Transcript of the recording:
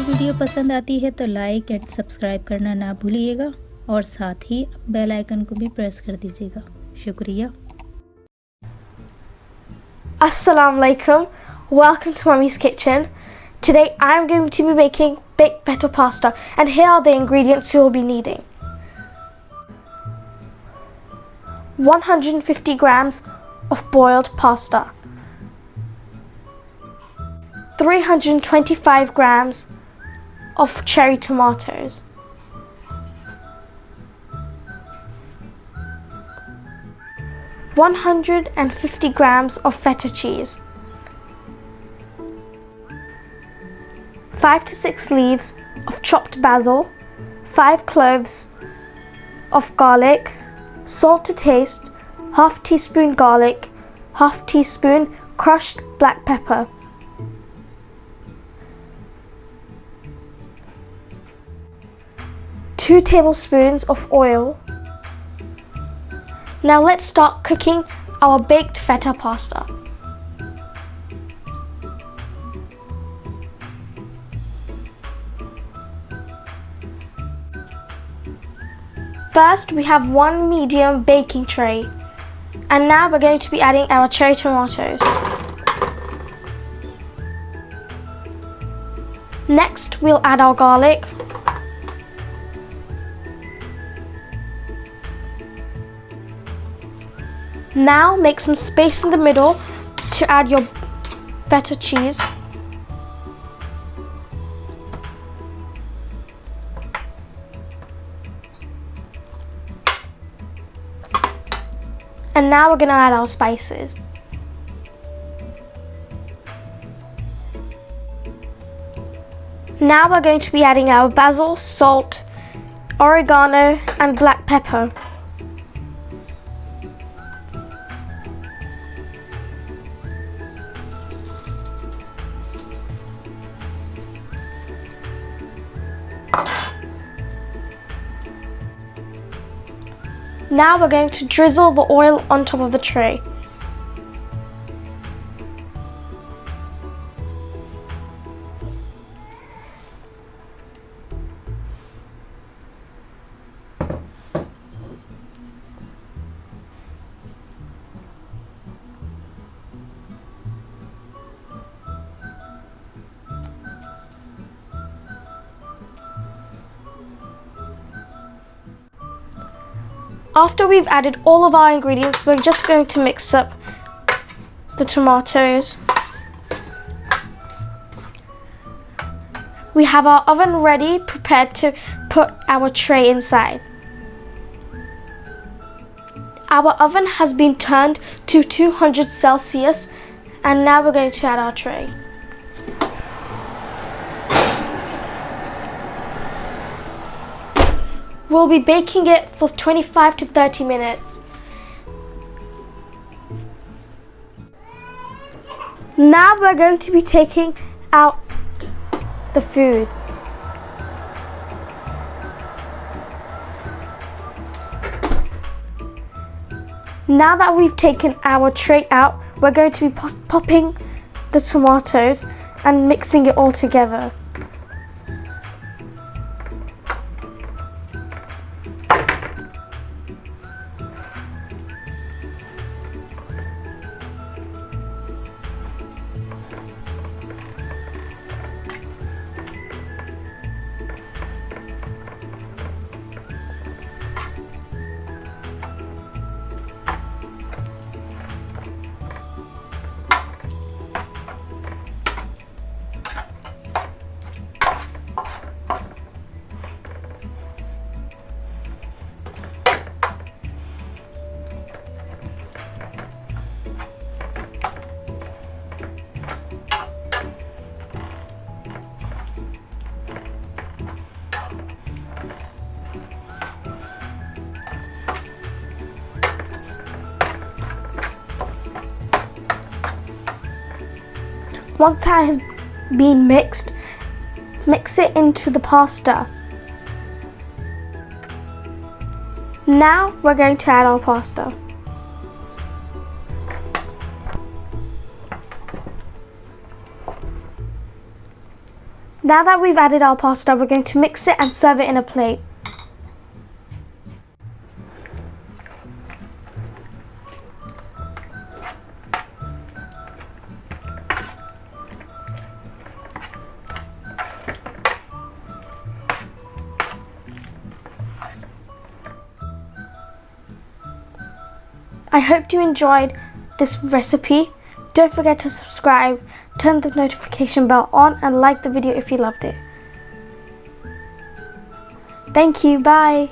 Video पसंद आती है तो लाइक एंड सब्सक्राइब करना ना भूलिएगा और साथ ही बेल आइकन को भी प्रेस कर दीजिएगा। शुक्रिया। Assalamu alaikum. Welcome to Mummy's Kitchen. Today I'm going to be making baked feta pasta, and here are the ingredients you will be needing. 150 grams of boiled pasta, 325 grams of cherry tomatoes, 150 grams of feta cheese, 5 to 6 leaves of chopped basil, 5 cloves of garlic, salt to taste, half teaspoon garlic, half teaspoon crushed black pepper, two tablespoons of oil. Now let's start cooking our baked feta pasta. First, we have one medium baking tray, and now we're going to be adding our cherry tomatoes. Next, we'll add our garlic. Now make some space in the middle to add your feta cheese. And now we're going to add our spices. Now we're going to be adding our basil, salt, oregano and black pepper. Now we're going to drizzle the oil on top of the tray. After we've added all of our ingredients, we're just going to mix up the tomatoes. We have our oven ready, prepared to put our tray inside. Our oven has been turned to 200 Celsius, and now we're going to add our tray. We'll be baking it for 25 to 30 minutes. Now we're going to be taking out the food. Now that we've taken our tray out, we're going to be popping the tomatoes and mixing it all together. Once that has been mixed, mix it into the pasta. Now we're going to add our pasta. Now that we've added our pasta, we're going to mix it and serve it in a plate. I hope you enjoyed this recipe. Don't forget to subscribe, turn the notification bell on, and like the video if you loved it. Thank you, bye.